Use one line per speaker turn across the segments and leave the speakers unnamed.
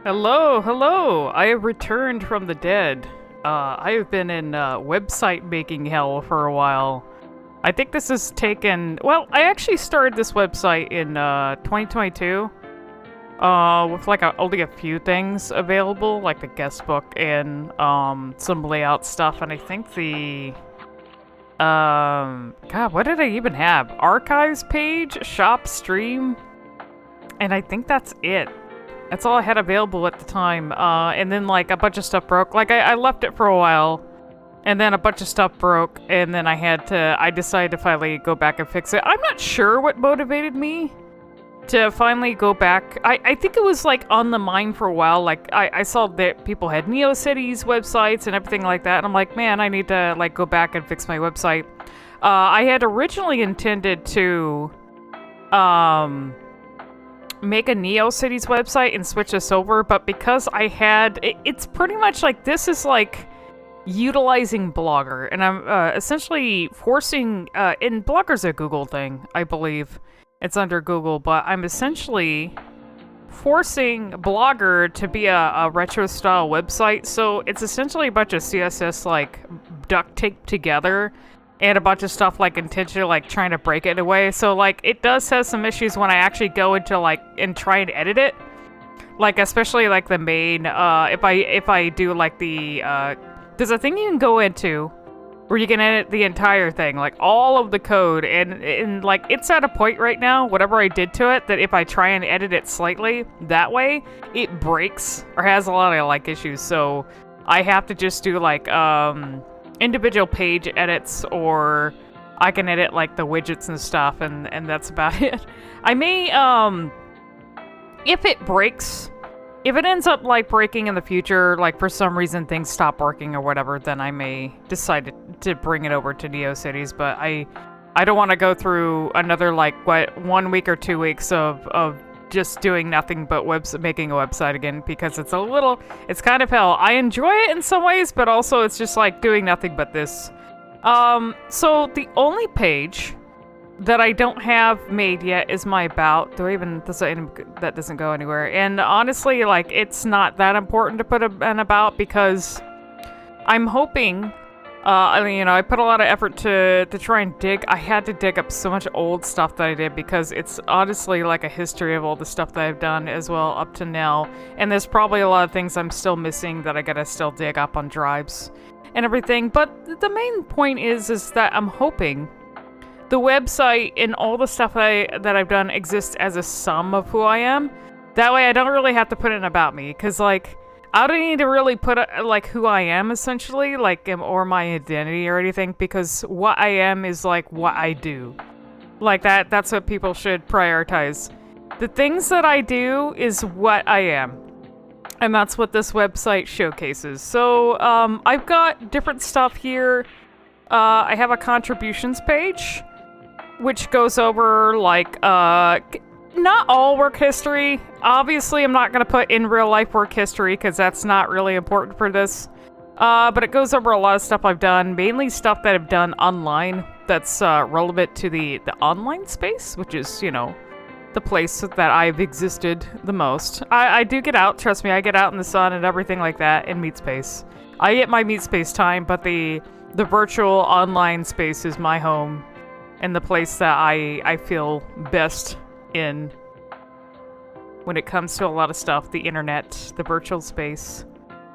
Hello, hello! I have returned from the dead. I have been in website making hell for a while. I think this has taken. Well, I actually started this website in 2022 with like only a few things available, like the guest book and some layout stuff. And I think the. God, what did I even have? Archives page, shop, stream, and I think that's it. That's all I had available at the time. And then, like, a bunch of stuff broke. Like, I left it for a while, and then a bunch of stuff broke, and then I decided to finally go back and fix it. I'm not sure what motivated me to finally go back. I think it was, like, on the mind for a while. Like, I saw that people had NeoCities websites and everything like that, and I'm like, man, I need to, like, go back and fix my website. I had originally intended to, make a NeoCities website and switch this over, but because I had, it's pretty much like, this is like utilizing Blogger, and I'm essentially forcing, and Blogger's a Google thing, I believe. It's under Google, but I'm essentially forcing Blogger to be a retro-style website, so it's essentially a bunch of CSS, like, duct taped together, and a bunch of stuff, like, intentionally, like, trying to break it away. So, like, it does have some issues when I actually go into, like, and try and edit it. Like, especially, like, the main, if I do, like, the, there's a thing you can go into where you can edit the entire thing, like, all of the code, and like, it's at a point right now, whatever I did to it, that if I try and edit it slightly that way, it breaks, or has a lot of, like, issues. So, I have to just do, like, individual page edits, or I can edit like the widgets and stuff, and that's about it. I may, if it breaks, if it ends up like breaking in the future, like for some reason things stop working or whatever, then I may decide to bring it over to NeoCities, but I don't want to go through another like, 1 week or 2 weeks of just doing nothing but making a website again, because it's kind of hell. I enjoy it in some ways, but also it's just like doing nothing but this. So the only page that I don't have made yet is my about. That doesn't go anywhere. And honestly, like, it's not that important to put an about, because I'm hoping, I put a lot of effort to try and dig. I had to dig up so much old stuff that I did, because it's honestly like a history of all the stuff that I've done as well up to now. And there's probably a lot of things I'm still missing that I gotta still dig up on drives and everything. But the main point is that I'm hoping the website and all the stuff that I've done exists as a sum of who I am. That way I don't really have to put in about me, because, like, I don't need to really put, like, who I am, essentially, like, or my identity or anything, because what I am is, like, what I do. Like, that's what people should prioritize. The things that I do is what I am. And that's what this website showcases. So, I've got different stuff here. I have a contributions page, which goes over, like, not all work history. Obviously, I'm not going to put in real life work history, because that's not really important for this. But it goes over a lot of stuff I've done, mainly stuff that I've done online that's relevant to the online space, which is, the place that I've existed the most. I do get out, trust me, I get out in the sun and everything like that in meat space. I get my meat space time, but the virtual online space is my home and the place that I feel best in when it comes to a lot of stuff, the internet, the virtual space.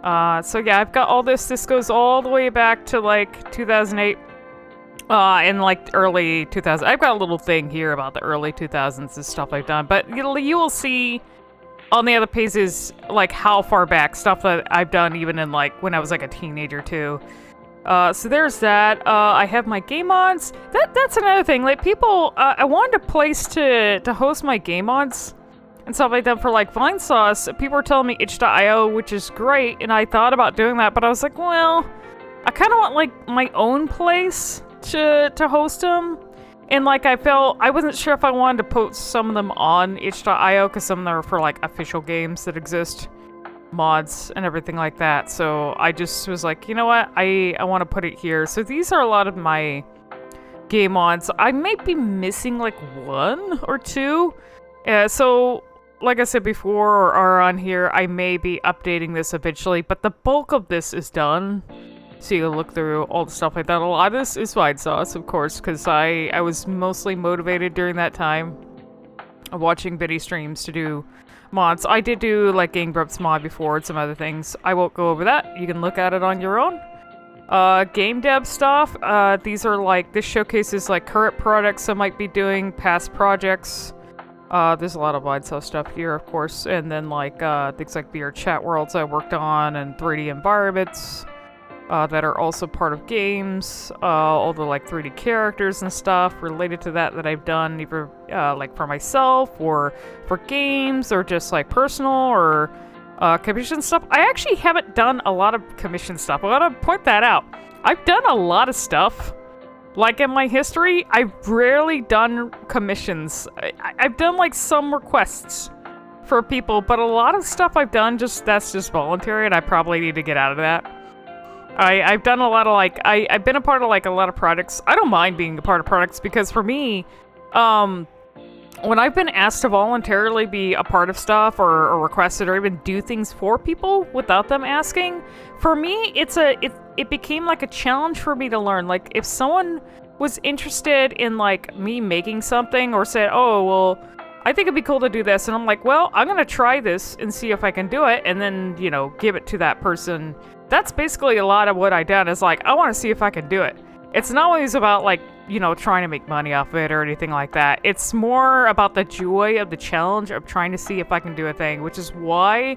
So yeah, I've got all this. This goes all the way back to like 2008, and like early 2000s. I've got a little thing here about the early 2000s and stuff I've done, but you will see on the other pages like how far back stuff that I've done, even in like when I was like a teenager too. So there's that. I have my game mods. That's another thing. Like, people, I wanted a place to host my game mods and stuff like that for like Vinesauce. People were telling me itch.io, which is great, and I thought about doing that, but I was like, well, I kind of want like my own place to host them. And like, I wasn't sure if I wanted to post some of them on itch.io, because some of them are for like official games that exist, mods and everything like that. So I just was like, you know what, I want to put it here. So these are a lot of my game mods. I might be missing like 1 or 2. So like I said before, or on here, I may be updating this eventually, but the bulk of this is done. So you can look through all the stuff I've done. A lot of this is Vine Sauce, of course, because I was mostly motivated during that time of watching Biddy streams to do mods. I did do like Gang Grumps mod before and some other things. I won't go over that. You can look at it on your own. Game dev stuff. These are like, this showcases like current products I might be doing, past projects. There's a lot of Vine Sauce stuff here, of course. And then like things like VR chat worlds I worked on and 3D environments. That are also part of games, all the like 3D characters and stuff related to that I've done, either like for myself or for games or just like personal or commission stuff. I actually haven't done a lot of commission stuff. I want to point that out. I've done a lot of stuff. Like in my history, I've rarely done commissions. I've done like some requests for people, but a lot of stuff I've done that's just voluntary, and I probably need to get out of that. I've done a lot of like, I've been a part of like a lot of products. I don't mind being a part of products because for me, when I've been asked to voluntarily be a part of stuff or requested or even do things for people without them asking, for me, it became like a challenge for me to learn. Like if someone was interested in like me making something or said, oh, well, I think it'd be cool to do this. And I'm like, well, I'm going to try this and see if I can do it. And then, you know, give it to that person. That's basically a lot of what I done is like, I want to see if I can do it. It's not always about like, you know, trying to make money off of it or anything like that. It's more about the joy of the challenge of trying to see if I can do a thing, which is why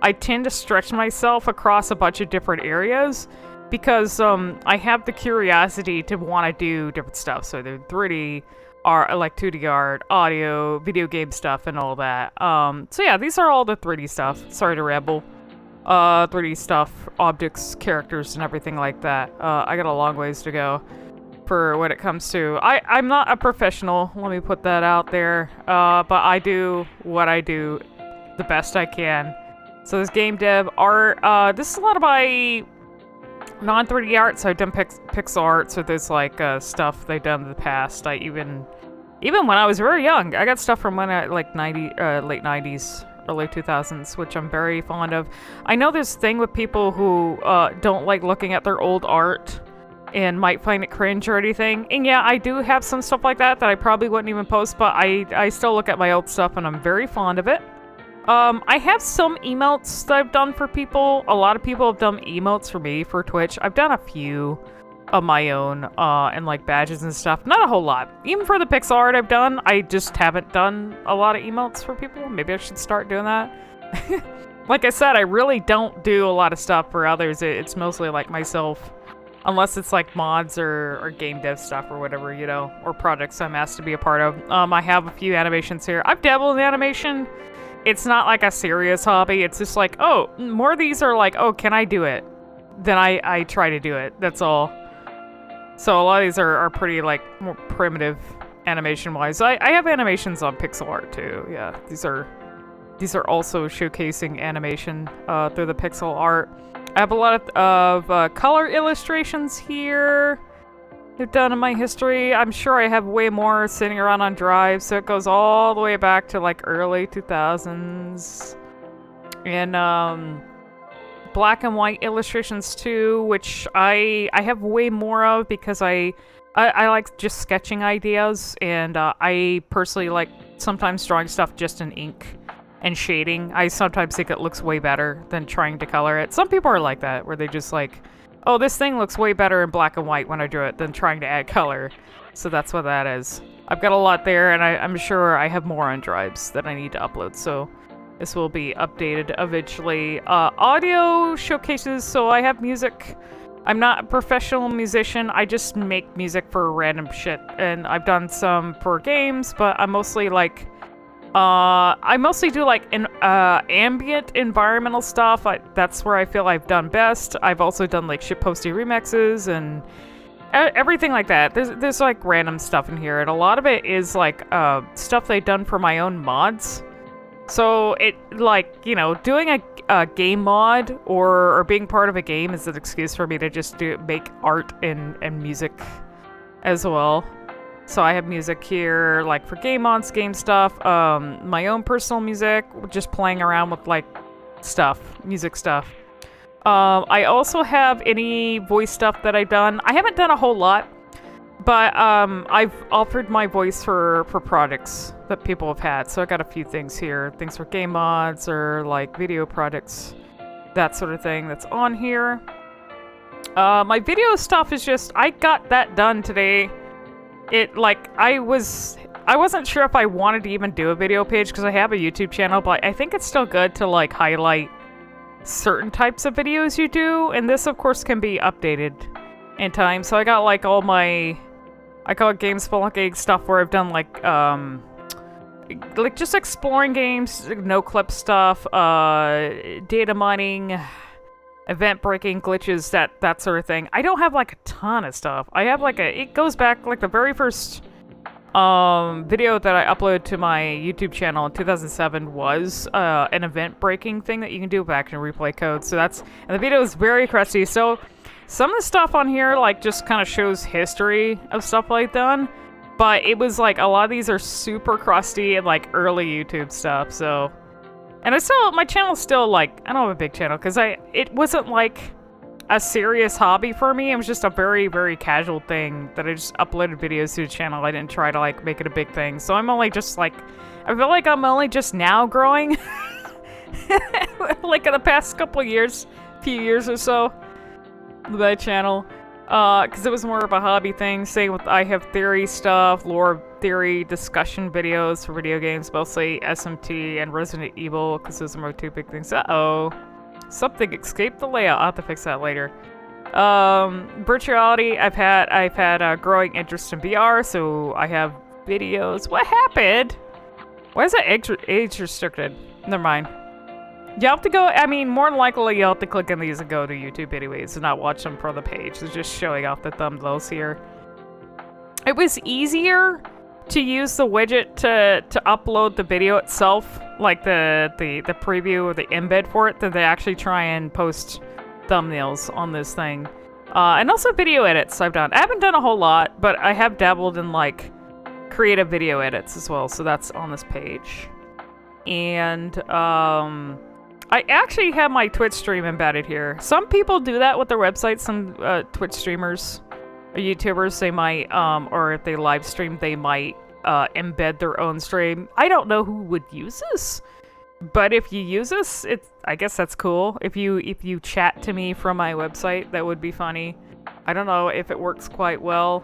I tend to stretch myself across a bunch of different areas because I have the curiosity to want to do different stuff. So the 3D art, like 2D art, audio, video game stuff, and all that. So yeah, these are all the 3D stuff. Sorry to ramble. 3D stuff, objects, characters, and everything like that. I got a long ways to go for when it comes to... I'm not a professional, let me put that out there, but I do what I do the best I can. So this game dev art, this is a lot of my non-3D art, so I've done pixel art, so there's like stuff they've done in the past. Even when I was very young, I got stuff from when I, like late 90s. Early 2000s, which I'm very fond of. I know there's a thing with people who don't like looking at their old art and might find it cringe or anything. And yeah, I do have some stuff like that I probably wouldn't even post, but I still look at my old stuff and I'm very fond of it. I have some emotes that I've done for people. A lot of people have done emotes for me for Twitch. I've done a few of my own and like badges and stuff. Not a whole lot. Even for the pixel art I've done, I just haven't done a lot of emotes for people. Maybe I should start doing that. Like I said, I really don't do a lot of stuff for others. It's mostly like myself. Unless it's like mods or game dev stuff or whatever, you know, or projects I'm asked to be a part of. I have a few animations here. I've dabbled in animation. It's not like a serious hobby. It's just like, oh, more of these are like, oh, can I do it? Then I try to do it. That's all. So a lot of these are pretty like more primitive animation-wise. I have animations on pixel art too. Yeah, these are also showcasing animation through the pixel art. I have a lot of color illustrations here I've done in my history. I'm sure I have way more sitting around on drive, so it goes all the way back to like early 2000s. And black and white illustrations too, which I have way more of because I like just sketching ideas, and I personally like sometimes drawing stuff just in ink and shading. I sometimes think it looks way better than trying to color it. Some people are like that, where they just like, oh, this thing looks way better in black and white when I draw it than trying to add color. So that's what that is. I've got a lot there, and I'm sure I have more on drives that I need to upload, so this will be updated eventually. Audio showcases, so I have music. I'm not a professional musician, I just make music for random shit, and I've done some for games, but I'm mostly like, I mostly do like ambient environmental stuff. That's where I feel I've done best. I've also done like shitposty remixes and everything like that. There's like random stuff in here, and a lot of it is like stuff they've done for my own mods. So it, like, you know, doing a game mod or being part of a game is an excuse for me to just make art and music as well. So I have music here, like for game mods, game stuff, my own personal music, just playing around with like music stuff. I also have any voice stuff that I've done. I haven't done a whole lot, but I've offered my voice for projects that people have had. So I got a few things here, things for game mods or like video projects, that sort of thing that's on here. My video stuff is just, I got that done today. I wasn't sure if I wanted to even do a video page because I have a YouTube channel, but I think it's still good to like highlight certain types of videos you do, and this of course can be updated in time. So I got like all my, I call it game spelunking stuff where I've done like just exploring games, no clip stuff, data mining, event breaking glitches, that sort of thing. I don't have like a ton of stuff. I have like it goes back like the very first video that I uploaded to my YouTube channel in 2007 was an event breaking thing that you can do with action replay code. So and the video is very crusty. So some of the stuff on here like just kind of shows history of stuff I've done, but it was like a lot of these are super crusty and like early YouTube stuff. So, and my channel's still like, I don't have a big channel because it wasn't like a serious hobby for me. It was just a very, very casual thing that I just uploaded videos to the channel. I didn't try to like make it a big thing. So I'm only just like, I feel like I'm only just now growing. Like in the past couple of years, few years or so, my channel. Because it was more of a hobby thing. Same with, I have theory stuff, lore theory, discussion videos for video games, mostly SMT and Resident Evil, because those are my two big things. Uh-oh. Something escaped the layout. I'll have to fix that later. Virtuality, I've had a growing interest in VR, so I have videos. What happened? Why is that age restricted? Never mind. You have to go, I mean, more than likely you'll have to click on these and go to YouTube anyways and not watch them from the page. It's just showing off the thumbnails here. It was easier to use the widget to upload the video itself, like the preview or the embed for it, than to actually try and post thumbnails on this thing. And also video edits I've done. I haven't done a whole lot, but I have dabbled in like creative video edits as well, so that's on this page. And I actually have my Twitch stream embedded here. Some people do that with their websites. Some Twitch streamers or YouTubers, they might, or if they live stream, they might embed their own stream. I don't know who would use this, but if you use this, I guess that's cool. If you chat to me from my website, that would be funny. I don't know if it works quite well.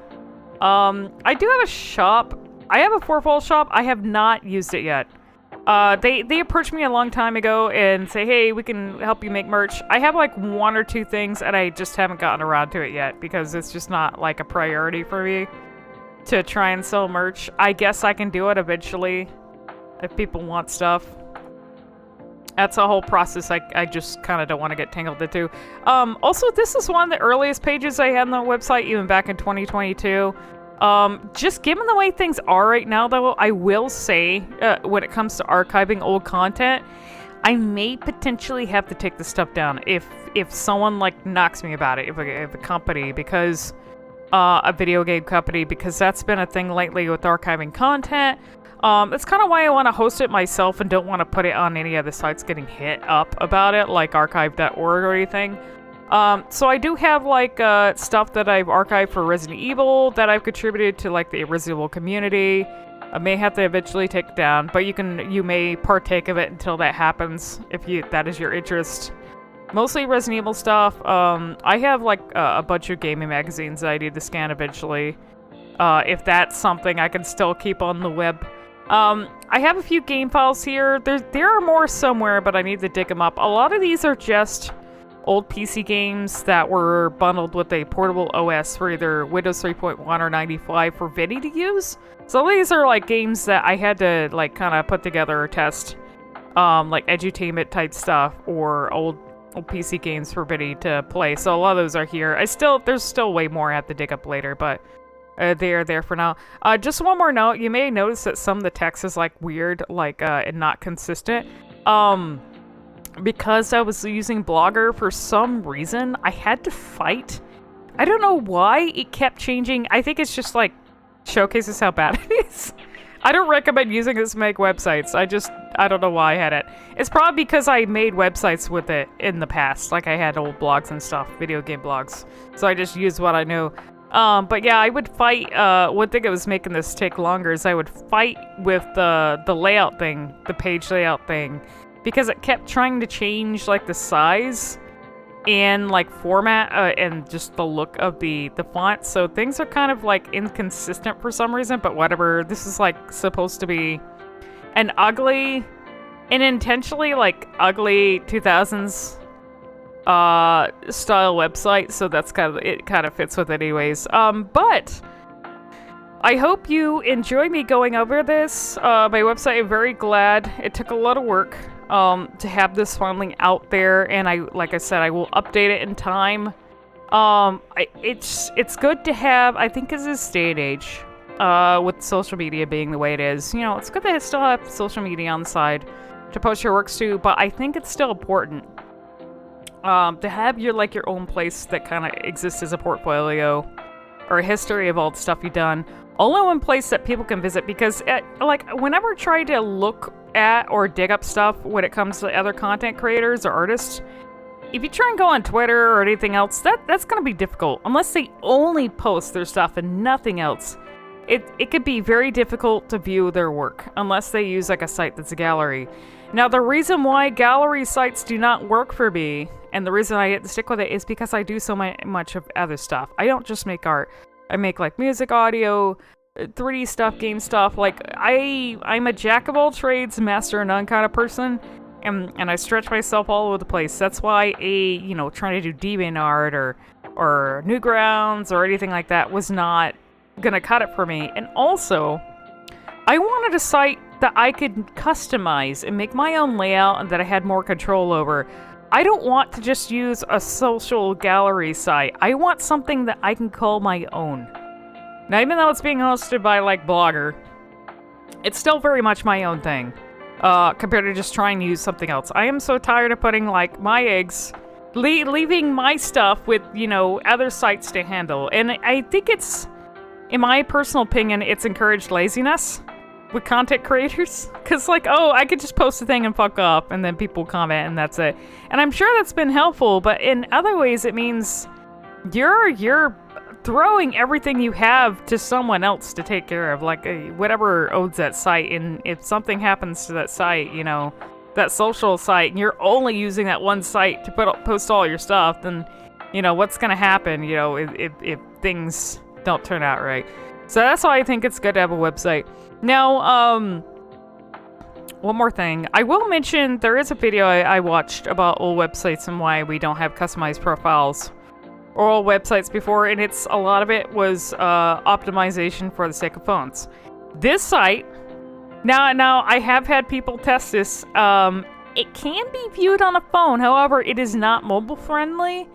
I do have a shop. I have a fourfold shop. I have not used it yet. They approached me a long time ago and say, hey, we can help you make merch. I have like one or two things and I just haven't gotten around to it yet because it's just not like a priority for me to try and sell merch. I guess I can do it eventually if people want stuff. That's a whole process I just kind of don't want to get tangled into. Also, this is one of the earliest pages I had on the website, even back in 2022. Just given the way things are right now, though, I will say, when it comes to archiving old content, I may potentially have to take this stuff down if someone, like, knocks me about it, if a company, because, a video game company, because that's been a thing lately with archiving content. That's kind of why I want to host it myself and don't want to put it on any of the sites getting hit up about it, like archive.org or anything. So I do have, like, stuff that I've archived for Resident Evil that I've contributed to, like, the Resident Evil community. I may have to eventually take it down, but you may partake of it until that happens, if that is your interest. Mostly Resident Evil stuff. I have, like, a bunch of gaming magazines that I need to scan eventually. If that's something I can still keep on the web. I have a few game files here. There are more somewhere, but I need to dig them up. A lot of these are just old PC games that were bundled with a portable OS for either Windows 3.1 or 95 for Vinny to use. So these are like games that I had to like kind of put together or test, like edutainment type stuff or old PC games for Vinny to play. So a lot of those are here. There's still way more I have to dig up later, but they are there for now. Just one more note, you may notice that some of the text is like weird, like and not consistent. Because I was using Blogger, for some reason, I had to fight. I don't know why it kept changing. I think it's just like showcases how bad it is. I don't recommend using this to make websites. I don't know why I had it. It's probably because I made websites with it in the past. Like I had old blogs and stuff, video game blogs. So I just used what I knew. But yeah, I would fight, one thing that was making this take longer is I would fight with the layout thing, the page layout thing, because it kept trying to change, like, the size and, like, format, and just the look of the font. So things are kind of, like, inconsistent for some reason, but whatever. This is, like, supposed to be an ugly, and intentionally, like, ugly 2000s style website, so that's it kind of fits with it anyways. But I hope you enjoy me going over this. My website, I'm very glad. It took a lot of work to have this finally out there, and like I said, I will update it in time. It's good to have, I think, in this day and age, with social media being the way it is, you know, it's good to still have social media on the side to post your works to, but I think it's still important to have your own place that kind of exists as a portfolio or a history of all the stuff you've done, all in one place that people can visit. Because whenever I try to look at or dig up stuff when it comes to other content creators or artists, if you try and go on Twitter or anything else, that's going to be difficult unless they only post their stuff and nothing else. It could be very difficult to view their work unless they use like a site that's a gallery. Now, the reason why gallery sites do not work for me, and the reason I get to stick with it, is because I do so much of other stuff. I don't just make art. I make like music, audio, 3D stuff, game stuff. Like I'm a jack of all trades, master of none kind of person, and I stretch myself all over the place. That's why trying to do DeviantArt or Newgrounds or anything like that was not gonna cut it for me. And also, I wanted a site that I could customize and make my own layout and that I had more control over. I don't want to just use a social gallery site. I want something that I can call my own. Now, even though it's being hosted by, like, Blogger, it's still very much my own thing, compared to just trying to use something else. I am so tired of putting, like, my eggs, leaving my stuff with, other sites to handle. And I think it's, in my personal opinion, it's encouraged laziness with content creators. Because, like, oh, I could just post a thing and fuck off, and then people comment, and that's it. And I'm sure that's been helpful, but in other ways, it means you're throwing everything you have to someone else to take care of, like, whatever owns that site. And if something happens to that site, that social site, and you're only using that one site to post all your stuff, then, what's gonna happen, if things don't turn out right. So that's why I think it's good to have a website. Now, one more thing. I will mention there is a video I watched about old websites and why we don't have customized profiles or old websites before, and a lot of it was optimization for the sake of phones. This site, now I have had people test this. It can be viewed on a phone, however, it is not mobile friendly.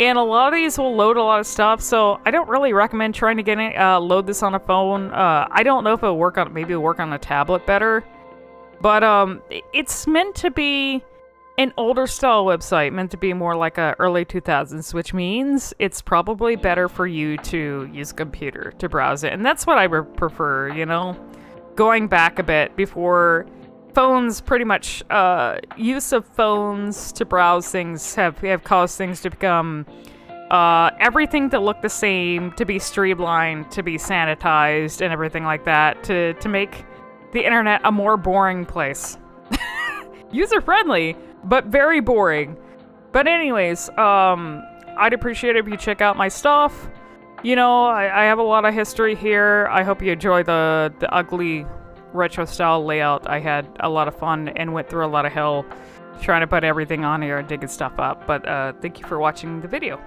And a lot of these will load a lot of stuff, so I don't really recommend trying to get it, load this on a phone. I don't know if it'll work on, maybe it'll work on a tablet better. But it's meant to be an older style website, meant to be more like a early 2000s, which means it's probably better for you to use a computer to browse it. And that's what I would prefer, going back a bit before phones, pretty much use of phones to browse things have caused things to become everything to look the same, to be streamlined, to be sanitized, and everything like that, to make the internet a more boring place. User friendly, but very boring. But anyways, I'd appreciate it if you check out my stuff. I have a lot of history here. I hope you enjoy the ugly retro style layout. I had a lot of fun and went through a lot of hell trying to put everything on here and digging stuff up. But thank you for watching the video.